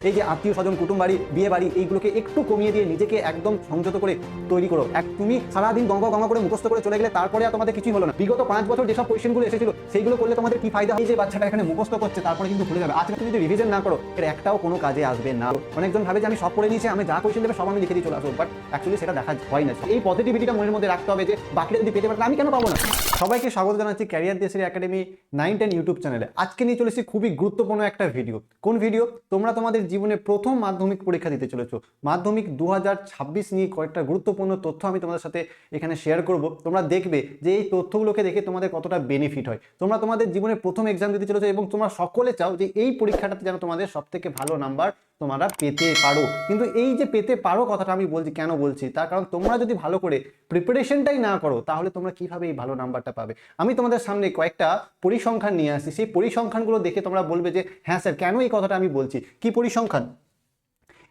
এই যে আত্মীয় স্বজন কুটুম বাড়ি বিয়ে বাড়ি এইগুলোকে একটু কমিয়ে দিয়ে নিজেকে একদম সংযত করে তৈরি করো। তুমি সারাদিন গঙ্গা গঙ্গা করে মুখস্থ করে চলে গেলে তারপরে আর তোমাদের কিছুই হলো না। বিগত 5 বছর যেসব কোয়েশ্চেনগুলো এসেছিল সেইগুলো করলে তোমাদের কি ফায়দা? এই যে বাচ্চাটা এখানে মুখস্থ করছে তারপরে কিন্তু ভুলে যাবে। আজকে তুমি যদি রিভিশন না করো এর একটাও কোনো কাজে আসবে না। অনেকজন ভাবে যে আমি সব পড়ে নিয়েছি, আমি যা কোয়েশ্চেন দেবে সব আমি লিখে দিয়ে চলে আসবো, বাট অ্যাকচুয়ালি সেটা দেখা হয় না। এই পজিটিভিটিটা মনের মধ্যে রাখতে হবে যে বাকিটা যদি পেতে পারলে আমি কেন পাবো না। সবাইকে স্বাগত জানাচ্ছি ক্যারিয়ার দেশের একাডেমি 9-10 ইউটিউব চ্যানেলে। আজকে নিয়ে চলেছি খুবই গুরুত্বপূর্ণ একটা ভিডিও। কোন ভিডিও? তোমরা তোমাদের জীবনে প্রথম মাধ্যমিক পরীক্ষা দিতে চলেছো। মাধ্যমিক 2026 নিয়ে কয়েকটা গুরুত্বপূর্ণ তথ্য আমি তোমাদের সাথে এখানে শেয়ার করব। তোমরা দেখবে যে এই তথ্যগুলোকে দেখে তোমাদের কতটা বেনিফিট হয়। তোমরা তোমাদের জীবনে প্রথম এক্সাম দিতে চলেছো এবং তোমরা সকলে চাও যে এই পরীক্ষাটাতে যেন তোমাদের সবথেকে ভালো নাম্বার তোমরা পেতে পারো। কিন্তু এই যে পেতে পারো কথাটা আমি বলছি, কেন বলছি তার কারণ তোমরা যদি ভালো করে প্রিপারেশনটাই না করো তাহলে তোমরা কিভাবে এই ভালো নাম্বারটা পাবে। আমি তোমাদের সামনে কয়েকটা পরিসংখ্যান নিয়ে আসছি, সেই পরিসংখ্যানগুলো দেখে তোমরা বলবে যে হ্যাঁ স্যার কেন এই কথাটা আমি বলছি। কি পরিসংখ্যান?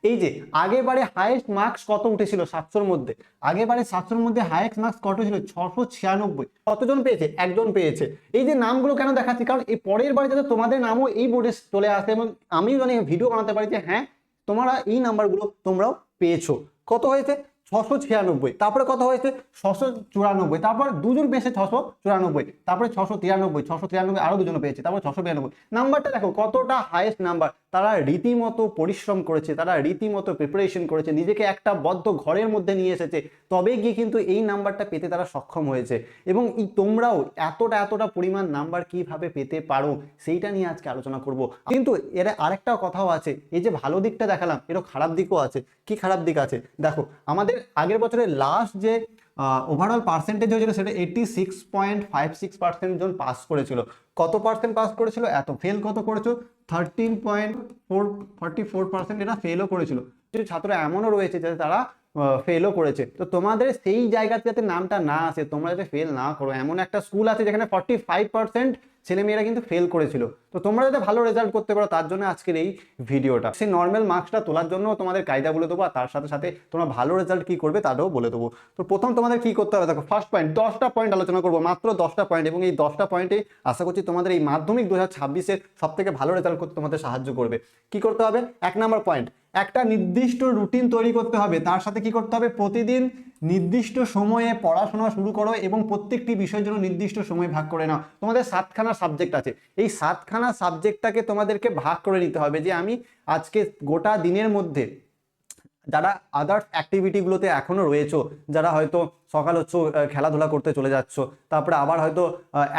এই যে আগেবারে হাইয়েস্ট মার্কস কত উঠেছিল 700-র মধ্যে, আগেবারে 700-র মধ্যে হাইয়েস্ট মার্কস কত ছিল? 696। কতজন পেয়েছে? একজন পেয়েছে। এই যে নামগুলো কেন দেখাচ্ছি, কারণ এই পরের বারে যাতে তোমাদের নামও এই বোর্ডে চলে আসে এবং আমি মানে ভিডিও বানাতে পারি যে হ্যাঁ তোমরা এই নাম্বারগুলো তোমরাও পেয়েছো। কত হয়েছে? 696। তারপরে কত হয়েছে? 694। তারপর দুজন পেয়েছে 694, তারপরে 693, 693 আরো দুজন পেয়েছে, তারপর 692। নাম্বারটা দেখো কতটা হাইয়েস্ট নাম্বার। তারা রীতিমতো পরিশ্রম করেছে, তারা রীতিমতো প্রিপারেশন করেছে, নিজেকে একটা বদ্ধ ঘরের মধ্যে নিয়ে এসেছে, তবে গিয়ে কিন্তু এই নাম্বারটা পেতে তারা সক্ষম হয়েছে। এবং তোমরাও এতটা পরিমাণ নাম্বার কিভাবে পেতে পারো সেইটা নিয়ে আজকে আলোচনা করব। কিন্তু এর আরেকটা কথাও আছে, এই যে ভালো দিকটা দেখালাম এরও খারাপ দিকও আছে। কি খারাপ দিক আছে? দেখো আমাদের আগের বছরের লাস্ট যে ওভারঅল পার্সেন্টেজ হয়েছিল সেটা 86.56% জন পাস করেছিল। কত পার্সেন্ট পাস করেছিল? এত। ফেল কত করেছো? 13.44%। এটা ফেলও করেছিল। কিছু ছাত্র এমনও রয়েছে যাতে তারা ফেলও করেছে। তো তোমাদের সেই জায়গাতে যাতে নামটা না আসে, তোমরা যাতে ফেল না করো। এমন একটা স্কুল আছে যেখানে 45% ছেলেমেয়েরা কিন্তু ফেল করেছিল। তো তোমরা যাতে ভালো রেজাল্ট করতে পারো তার জন্য আজকের এই ভিডিওটা। সেই নর্মাল মার্কসটা তোলার জন্য তোমাদের কায়দা বলে দেবো, আর তার সাথে সাথে তোমরা ভালো রেজাল্ট কি করবে তাটাও বলে দেবো। তো প্রথম তোমাদের কি করতে হবে দেখো, ফার্স্ট পয়েন্ট 10টা পয়েন্ট আলোচনা করবো, মাত্র 10টা পয়েন্ট। এবং এই 10টা পয়েন্টে আশা করছি তোমাদের এই মাধ্যমিক 2026-এর সব থেকে ভালো রেজাল্ট করতে তোমাদের সাহায্য করবে। কি করতে হবে? 1 নম্বর পয়েন্ট, একটা নির্দিষ্ট রুটিন তৈরি করতে হবে। তার সাথে কি করতে হবে? প্রতিদিন নির্দিষ্ট সময়ে পড়াশোনা শুরু করো এবং প্রত্যেকটি বিষয়ের জন্য নির্দিষ্ট সময় ভাগ করে নাও। তোমাদের 7খানা সাবজেক্ট আছে, এই 7খানা সাবজেক্টটাকে তোমাদেরকে ভাগ করে নিতে হবে যে আমি আজকে গোটা দিনের মধ্যে যারা আদার্স অ্যাক্টিভিটিগুলোতে এখনো রয়েছো, যারা হয়তো সকাল হচ্ছে খেলাধুলা করতে চলে যাচ্ছ, তারপরে আবার হয়তো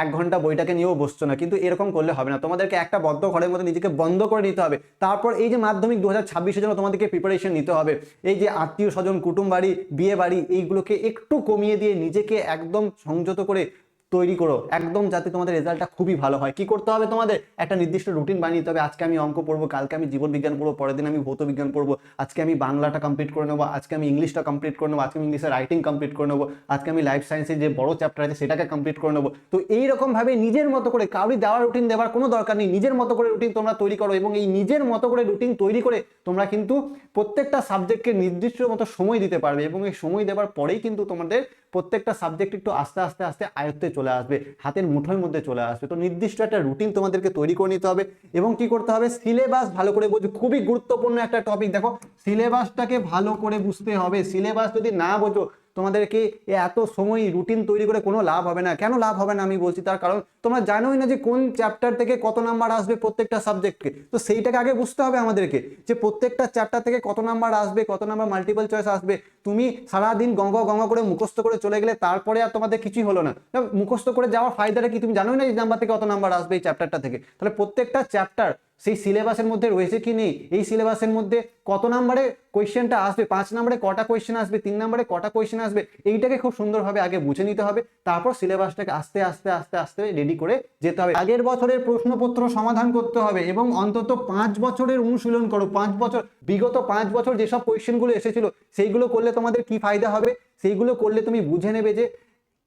1 ঘন্টা বইটাকে নিয়েও বসছো না, কিন্তু এরকম করলে হবে না। তোমাদেরকে একটা বদ্ধ ঘরের মধ্যে নিজেকে বন্ধ করে নিতে হবে। তারপর এই যে মাধ্যমিক 2026-এর জন্য তোমাদেরকে প্রিপারেশন নিতে হবে। এই যে আত্মীয় স্বজন কুটুম বাড়ি বিয়ে বাড়ি এইগুলোকে একটু কমিয়ে দিয়ে নিজেকে একদম সংযত করে তৈরি করো, একদম যাতে তোমাদের রেজাল্টটা খুবই ভালো হয়। কি করতে হবে? তোমাদের একটা নির্দিষ্ট রুটিন বানিয়ে নিতে হবে। আজকে আমি অঙ্ক পড়বো, কালকে আমি জীবন বিজ্ঞান পড়বো, পরের দিন আমি ভৌত বিজ্ঞান পড়বো, আজকে আমি বাংলাটা কমপ্লিট করে নেবো, আজকে আমি ইংলিশটা কমপ্লিট করে নেবো, আজকে আমি ইংলিশের রাইটিং কমপ্লিট করে নেবো, আজকে আমি লাইফ সায়েন্সের যে বড় চ্যাপ্টার আছে সেটাকে কমপ্লিট করে নেবো। তো এইরকম ভাবে নিজের মতো করে, কাউরি দেওয়ার রুটিন দেওয়ার কোনো দরকার নেই, নিজের মতো করে রুটিন তোমরা তৈরি করো। এবং এই নিজের মতো করে রুটিন তৈরি করে তোমরা কিন্তু প্রত্যেকটা সাবজেক্টকে নির্দিষ্ট মতো সময় দিতে পারবে এবং এই সময় দেওয়ার পরেই কিন্তু তোমাদের প্রত্যেকটা সাবজেক্ট একটু আস্তে আস্তে আস্তে আয়ত্তে চলে আসবে, হাতের মুঠোর মধ্যে চলে আসবে। তো নির্দিষ্ট একটা রুটিন তোমাদেরকে তৈরি করে নিতে হবে। এবং কি করতে হবে? সিলেবাস ভালো করে বোঝো, খুবই গুরুত্বপূর্ণ একটা টপিক। দেখো সিলেবাসটাকে ভালো করে বুঝতে হবে। সিলেবাস যদি না বোঝো তোমাদেরকে এত সময় রুটিন তৈরি করে কোনো লাভ হবে না। কেন লাভ হবে না আমি বলছি, তার কারণ তোমরা জানোই না যে কোন চ্যাপ্টার থেকে কত নাম্বার আসবে প্রত্যেকটা সাবজেক্টকে। তো সেইটাকে আগে বুঝতে হবে আমাদেরকে যে প্রত্যেকটা চ্যাপ্টার থেকে কত নাম্বার আসবে, কত নাম্বার মাল্টিপল চয়েস আসবে। তুমি সারাদিন গঙ্গা গঙ্গা করে মুখস্থ করে চলে গেলে তারপরে আর তোমাদের কিছুই হলো না। মুখস্থ করে যাওয়ার ফায়দাটা কি? তুমি জানোই না এই নাম্বার থেকে কত নাম্বার আসবে এই চ্যাপ্টারটা থেকে। তাহলে প্রত্যেকটা চ্যাপ্টার সেই সিলেবাসের মধ্যে রয়েছে কি নেই, এই সিলেবাসের মধ্যে কত নাম্বারে কোয়েশ্চেনটা আসবে, 5 নম্বরে কটা কোয়েশ্চেন আসবে, 3 নম্বরে কটা কোয়েশ্চেন আসবে, এইটাকে খুব সুন্দরভাবে আগে বুঝে নিতে হবে। তারপর সিলেবাসটাকে আস্তে আস্তে আস্তে আস্তে রেডি করে যেতে হবে। আগের বছরের প্রশ্নপত্র সমাধান করতে হবে এবং অন্তত 5 বছরের অনুশীলন করো। 5 বছর, বিগত 5 বছর যেসব কোয়েশ্চেনগুলো এসেছিল সেইগুলো করলে তোমাদের কি ফায়দা হবে, সেইগুলো করলে তুমি বুঝে নেবে যে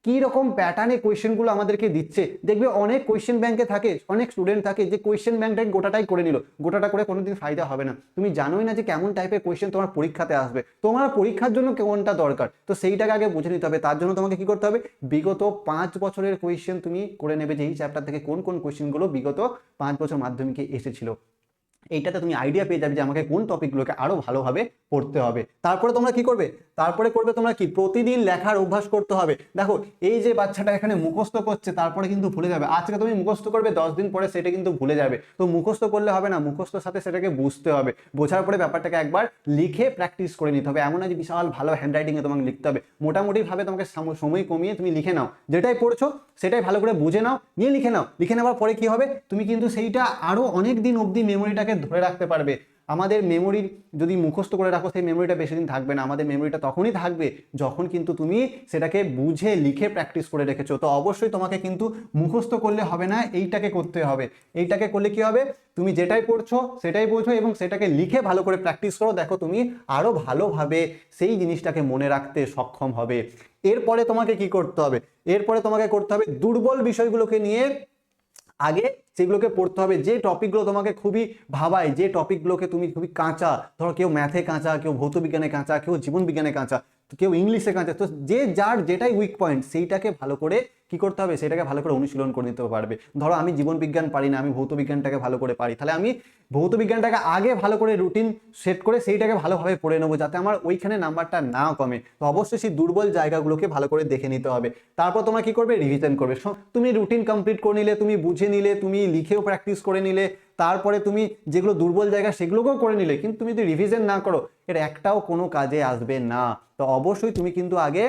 কি রকম প্যাটার্নে কোয়েশ্চেনগুলো আমাদেরকে দিচ্ছে। দেখবে অনেক কোয়েশ্চেন ব্যাংকে থাকে, অনেক স্টুডেন্ট থাকে যে কোয়েশ্চেন ব্যাংকটাই গোটাটাই করে নিল, গোটাটা করে কোনোদিন ফায়দা হবে না। তুমি জানোই না যে কেমন টাইপের কোয়েশ্চেন তোমার পরীক্ষাতে আসবে, তোমার পরীক্ষার জন্য কোনটা দরকার। তো সেইটাকে আগে বুঝে নিতে হবে। তার জন্য তোমাকে কি করতে হবে? বিগত 5 বছরের কোয়েশ্চেন তুমি করে নেবে যে এই চ্যাপ্টার থেকে কোন কোন কোয়েশ্চেনগুলো বিগত 5 বছর মাধ্যমিকে এসেছিল। এইটাতে তুমি আইডিয়া পেয়ে যাবে যে আমাকে কোন টপিকগুলোকে আরো ভালোভাবে পড়তে হবে। তারপরে তোমরা কি করবে, তারপরে করবে তোমরা কি প্রতিদিন লেখার অভ্যাস করতে হবে। দেখো এই যে বাচ্চাটা এখানে মুখস্থ করছে তারপরে কিন্তু ভুলে যাবে, আজকে তুমি মুখস্থ করবে 10 দিন পরে সেটা কিন্তু ভুলে যাবে। তো মুখস্থ করলে হবে না, মুখস্থর সাথে সেটাকে বুঝতে হবে, বোঝার পরে ব্যাপারটাকে একবার লিখে প্র্যাকটিস করে নিতে হবে। এমন না যে বিশাল ভালো হ্যান্ডরাইটিং এ তোমাকে লিখতে হবে, মোটামুটি ভাবে তোমাকে সময় কমিয়ে তুমি লিখে নাও, যেটাই পড়ছো সেটাই ভালো করে বুঝে নাও, নিয়ে লিখে নাও। লিখে নেওয়ার পরে কি হবে, তুমি কিন্তু সেইটা আরো অনেক দিন অবধি মেমোরিটাকে ধরে রাখতে পারবে। আমাদের মেমোরির যদি মুখস্থ করে রাখো সেই মেমোরিটা বেশি দিন থাকবে না, আমাদের মেমোরিটা তখনই থাকবে যখন কিন্তু তুমি সেটাকে বুঝে লিখে প্র্যাকটিস করে রেখেছো। তো অবশ্যই তোমাকে কিন্তু মুখস্থ করলে হবে না, এইটাকে করতে হবে। এইটাকে করলে কি হবে, তুমি যেটাই পড়ছো সেটাই বোঝো এবং সেটাকে লিখে ভালো করে প্র্যাকটিস করো, দেখো তুমি আরো ভালোভাবে সেই জিনিসটাকে মনে রাখতে সক্ষম হবে। এরপরে তোমাকে কি করতে হবে, এরপরে তোমাকে করতে হবে দুর্বল বিষয়গুলোকে নিয়ে আগে সেগুলোকে পড়তে হবে। যে টপিকগুলো তোমাকে খুবই ভাবায়, যে টপিকগুলোকে তুমি খুবই কাঁচা, ধরো কেউ ম্যাথে কাঁচা, কেউ ভৌত বিজ্ঞানে কাঁচা, কেউ জীবন বিজ্ঞানে কাঁচা, কেউ ইংলিশে কাঁচা, তো যে যার যেটাই উইক পয়েন্ট সেইটাকে ভালো করে কি করতে হবে, সেটাকে ভালো করে অনুশীলন করে নিতে পারবে। ধরো আমি জীবন বিজ্ঞান পারি না, আমি ভৌত বিজ্ঞানটাকে ভালো করে পারি, তাহলে আমি ভৌত বিজ্ঞানটাকে আগে ভালো করে রুটিন সেট করে সেইটাকে ভালোভাবে পড়ে নেবো যাতে আমার ওইখানে নাম্বারটা না কমে। তো অবশ্যই সেই দুর্বল জায়গাগুলোকে ভালো করে দেখে নিতে হবে। তারপর তোমরা কি করবে, রিভিশন করবে। তুমি রুটিন কমপ্লিট করে নিলে, তুমি বুঝে নিলে, তুমি লিখেও প্র্যাকটিস করে নিলে, তারপরে তুমি যেগুলো দুর্বল জায়গা সেগুলোকেও করে নিলে, কিন্তু তুমি যদি রিভিশন না করো এর একটাও কোনো কাজে আসবে না। তো অবশ্যই তুমি কিন্তু আগে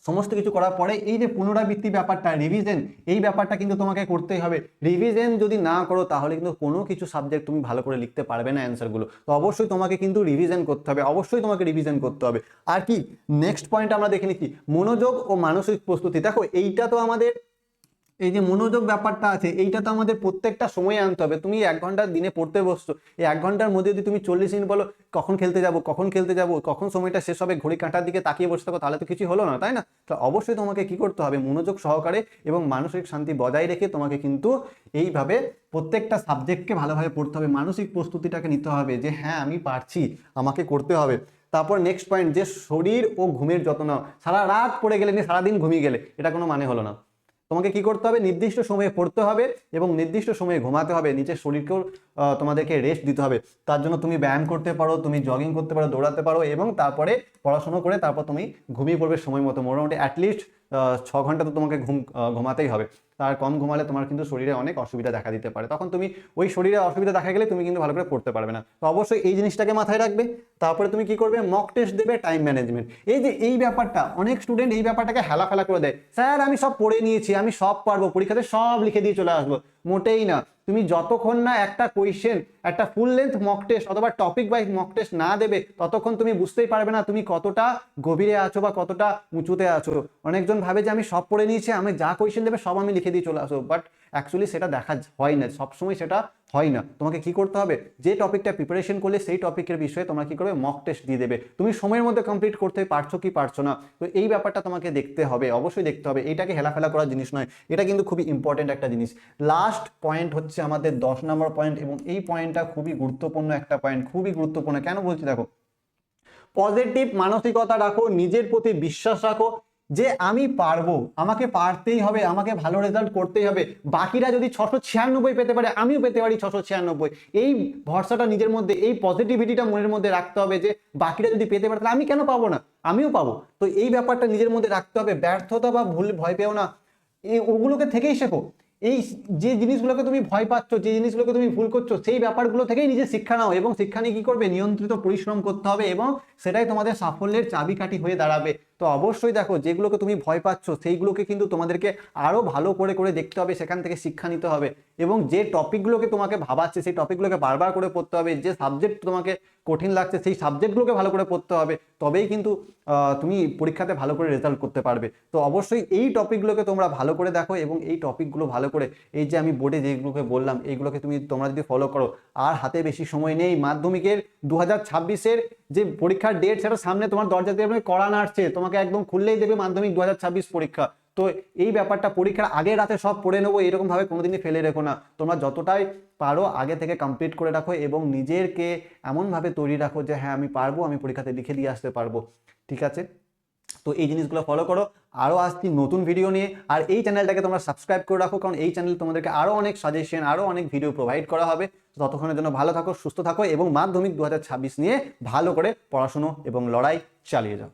সমস্ত কিছু করার পরে এই যে পুনরাবৃত্তি ব্যাপারটা, রিভিশন, এই ব্যাপারটা কিন্তু তোমাকে করতেই হবে। রিভিশন যদি না করো তাহলে কিন্তু কোনো কিছু সাবজেক্ট তুমি ভালো করে লিখতে পারবে না অ্যান্সারগুলো। তো অবশ্যই তোমাকে কিন্তু রিভিশন করতে হবে, অবশ্যই তোমাকে রিভিশন করতে হবে। আর কি নেক্সট পয়েন্ট আমরা দেখে নিচ্ছি, মনোযোগ ও মানসিক প্রস্তুতি। দেখো এইটা তো আমাদের এই যে মনোযোগ ব্যাপারটা আছে এইটা তো আমাদের প্রত্যেকটা সময় আনতে হবে। তুমি 1 ঘন্টা দিনে পড়তে বসছো, এই 1 ঘন্টার মধ্যে যদি তুমি 40 মিনিট বলো কখন খেলতে যাবো, কখন খেলতে যাবো, কখন সময়টা শেষ হবে, ঘড়ি কাঁটার দিকে তাকিয়ে বসে থাকো, তাহলে তো কিছু হলো না, তাই না? তো অবশ্যই তোমাকে কি করতে হবে, মনোযোগ সহকারে এবং মানসিক শান্তি বজায় রেখে তোমাকে কিন্তু এইভাবে প্রত্যেকটা সাবজেক্টকে ভালোভাবে পড়তে হবে, মানসিক প্রস্তুতিটাকে নিতে হবে যে হ্যাঁ আমি পারছি, আমাকে করতে হবে। তারপর নেক্সট পয়েন্ট, যে শরীর ও ঘুমের যত্ন নাও। সারা রাত পড়ে গেলে নিয়ে সারাদিন ঘুমিয়ে গেলে এটা কোনো মানে হলো না। তোমাকে কি করতে হবে, নির্দিষ্ট সময়ে পড়তে হবে এবং নির্দিষ্ট সময়ে ঘুমাতে হবে, নিজের শরীরকেও তোমাদেরকে রেস্ট দিতে হবে। তার জন্য তুমি ব্যায়াম করতে পারো, তুমি জগিং করতে পারো, দৌড়াতে পারো এবং তারপরে পড়াশোনা করে তারপর তুমি ঘুমিয়ে পড়বে সময় মতো। মোটামুটি অ্যাটলিস্ট 6 ঘন্টা তো তোমাকে ঘুমাতেই হবে। তার কম ঘুমালে তোমার কিন্তু শরীরে অনেক অসুবিধা দেখা দিতে পারে, তখন তুমি ওই শরীরে অসুবিধা দেখা গেলে তুমি কিন্তু ভালো করে পড়তে পারবে না। তো অবশ্যই এই জিনিসটাকে মাথায় রাখবে। তারপরে তুমি কি করবে, মক টেস্ট দেবে, টাইম ম্যানেজমেন্ট। এই যে এই ব্যাপারটা অনেক স্টুডেন্ট এই ব্যাপারটাকে হেলাফেলা করে দেয়, স্যার আমি সব পড়ে নিয়েছি, আমি সব পারবো, পরীক্ষাতে সব লিখে দিয়ে চলে আসবো। মোটেই না। তুমি যতক্ষণ না একটা কোয়েশ্চেন, একটা ফুল লেন্থ মক টেস্ট অথবা টপিক ওয়াইজ মক টেস্ট না দেবে ততক্ষণ তুমি বুঝতেই পারবে না তুমি কতটা গভীরে আছো বা কতটা উঁচুতে আছো। অনেকজন ভাবে যে আমি সব পড়ে নিয়েছি, আমি যা কোয়েশ্চেন দেবে সব আমি লিখে দিয়ে চলে আসবো, বাট অ্যাকচুয়ালি সেটা দেখা হয় না, সবসময় সেটা হয় না। তোমাকে কি করতে হবে, যে টপিকটা প্রিপারেশন করলে সেই টপিকের বিষয়ে তোমরা কি করবে, মক টেস্ট দিয়ে দেবে। তুমি সময়ের মধ্যে কমপ্লিট করতে পারছো কি পারছো না, তো এই ব্যাপারটা তোমাকে দেখতে হবে, অবশ্যই দেখতে হবে। এটাকে হেলাফেলা করার জিনিস নয়, এটা কিন্তু খুবই ইম্পর্টেন্ট একটা জিনিস। লাস্ট পয়েন্ট হচ্ছে আমাদের 10 নম্বর পয়েন্ট এবং এই পয়েন্টটা খুবই গুরুত্বপূর্ণ একটা পয়েন্ট, খুবই গুরুত্বপূর্ণ। কেন বলছি দেখো, পজিটিভ মানসিকতা রাখো, নিজের প্রতি বিশ্বাস রাখো যে আমি পারবো, আমাকে পারতেই হবে, আমাকে ভালো রেজাল্ট করতেই হবে। বাকিরা যদি 696 পেতে পারে আমিও পেতে পারি 696। এই ভরসাটা নিজের মধ্যে, এই পজিটিভিটিটা মনের মধ্যে রাখতে হবে যে বাকিরা যদি পেতে পারে তাহলে আমি কেন পাবো না, আমিও পাবো। তো এই ব্যাপারটা নিজের মধ্যে রাখতে হবে। ব্যর্থতা বা ভুল ভয় পেও না, ওগুলোকে থেকেই শেখো। এই যে জিনিসগুলোকে তুমি ভয় পাচ্ছ, যে জিনিসগুলোকে তুমি ভুল করছো, সেই ব্যাপারগুলো থেকেই নিজে শিক্ষা নাও এবং শিক্ষা নিয়ে কি করবে, নিয়ন্ত্রিত পরিশ্রম করতে হবে এবং সেটাই তোমাদের সাফল্যের চাবিকাঠি হয়ে দাঁড়াবে। তো অবশ্যই দেখো, যেগুলোকে তুমি ভয় পাচ্ছ সেইগুলোকে কিন্তু তোমাদেরকে আরো ভালো করে করে দেখতে হবে, সেখান থেকে শিক্ষা নিতে হবে এবং যে টপিকগুলোকে তোমাকে ভাবাচ্ছে সেই টপিকগুলোকে বারবার করে পড়তে হবে। যে সাবজেক্ট তোমাকে কঠিন লাগছে সেই সাবজেক্টগুলোকে ভালো করে পড়তে হবে, তবেই কিন্তু তুমি পরীক্ষাতে ভালো করে রেজাল্ট করতে পারবে। তো অবশ্যই এই টপিকগুলোকে তোমরা ভালো করে দেখো এবং এই টপিকগুলো ভালো করে, এই যে আমি বোর্ডে যেগুলোকে বললাম এইগুলোকে তোমরা যদি ফলো করো, আর হাতে বেশি সময় নেই। মাধ্যমিকের 2026-এর যে পরীক্ষার ডেট সেটা সামনে তোমার দরজা দিয়ে কড়া নাড়ছে, তোমাকে একদম খুললেই দেবে মাধ্যমিক 2026 পরীক্ষা। তো এই ব্যাপারটা পরীক্ষার আগের রাতে সব পড়ে নেবো এরকম ভাবে কোনোদিনই ফেলে রেখো না। তোমরা যতটাই পারো আগে থেকে কমপ্লিট করে রাখো এবং নিজেকে এমনভাবে তৈরি রাখো যে হ্যাঁ আমি পারবো, আমি পরীক্ষাতে লিখে দিয়ে আসতে পারবো। ঠিক আছে, তো এই জিনিসগুলো ফলো করো। আরও আসছি নতুন ভিডিও নিয়ে, আর এই চ্যানেলটাকে তোমরা সাবস্ক্রাইব করে রাখো, কারণ এই চ্যানেল তোমাদেরকে আরও অনেক সাজেশন, আরও অনেক ভিডিও প্রোভাইড করা হবে। ততক্ষণের জন্য ভালো থাকো, সুস্থ থাকো এবং মাধ্যমিক 2026 নিয়ে ভালো করে পড়াশুনো এবং লড়াই চালিয়ে যাও।